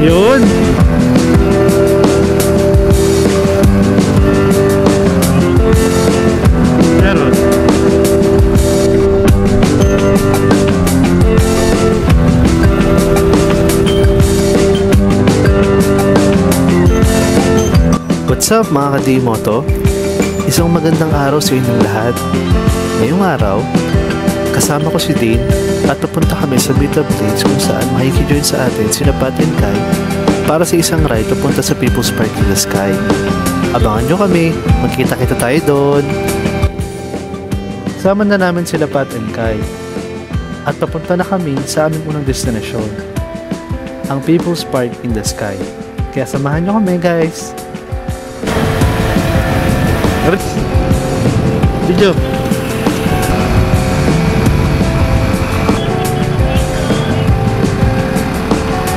Yun. Meron. What's up mga ka-D-Moto? Isang magandang araw sa inyong lahat. Ngayong araw, kasama ko si Dean at papunta kami sa Beta Blades kung saan makikijoin sa atin sina Pat and Kai para sa isang ride papunta sa People's Park in the Sky. Abangan nyo kami, magkita-kita tayo doon. Sama na namin sila Pat and Kai at papunta na kami sa aming unang destinasyon, ang People's Park in the Sky. Kaya samahan nyo kami guys. Video.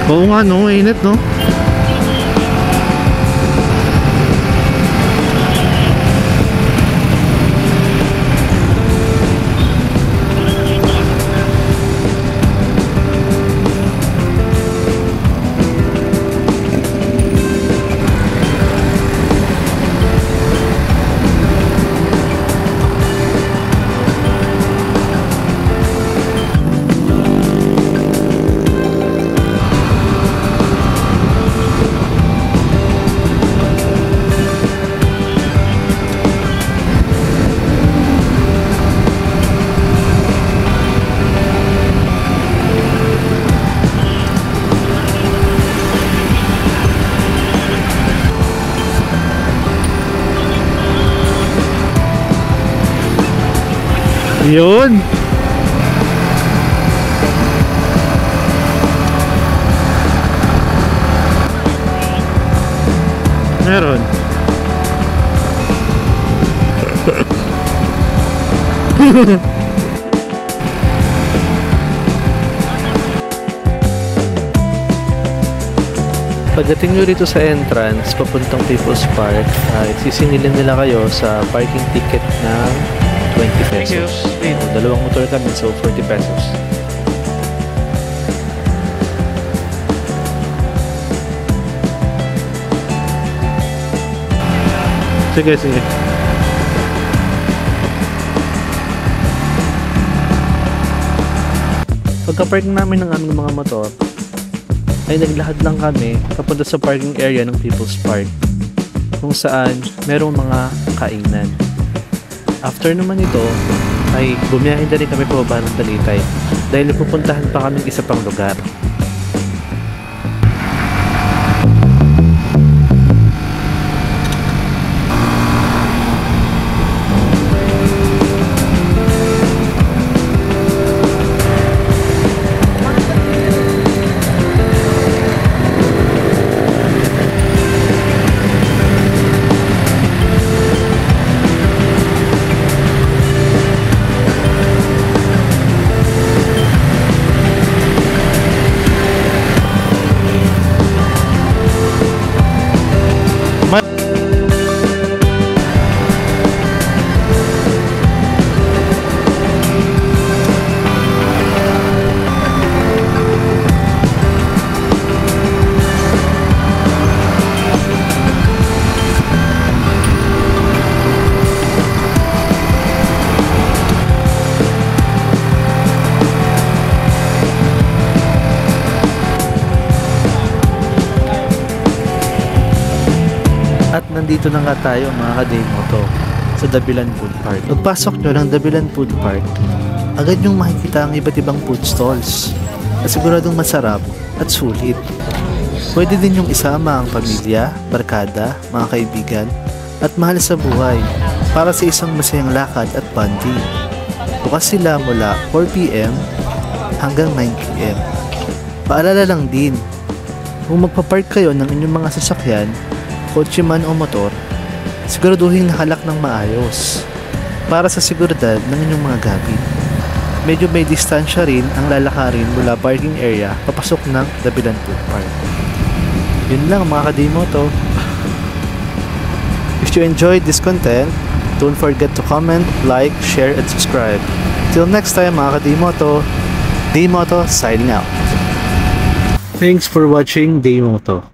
Oo nga no, init no. Yun. Meron. Pagdating nyo rito sa entrance papuntang People's Park, sisingilin nila kayo sa parking ticket ng 20 pesos. Dalawang motor kami, so 40 pesos. Sige, sige. Pagka-park namin ng aming mga motor, ay naglakad lang kami papunta sa parking area ng People's Park, kung saan merong mga kainan. After naman ito, ay bumiyahin na rin kami pababa ng Talitay dahil pupuntahan pa kaming isa pang lugar. At nandito na nga tayo mga ka-D-Moto sa Dabilan Food Park. Pagpasok nyo ng Dabilan Food Park, agad nyong makikita ang iba't ibang food stalls na siguradong masarap at sulit. Pwede din yung isama ang pamilya, barkada, mga kaibigan at mahal sa buhay para sa isang masayang lakad at bonding. Bukas sila mula 4 PM hanggang 9 PM. Paalala lang din, kung magpapark kayo ng inyong mga sasakyan, kotse man o motor, siguraduhin nakalak ng maayos para sa seguridad ng inyong mga gamit. Medyo may distansya rin ang lalakarin mula parking area papasok ng Dabilan Food Park. Yun lang mga ka-D-Moto. If you enjoyed this content, don't forget to comment, like, share, and subscribe. Till next time mga ka-D-Moto, Daymoto signing out. Thanks for watching Daymoto.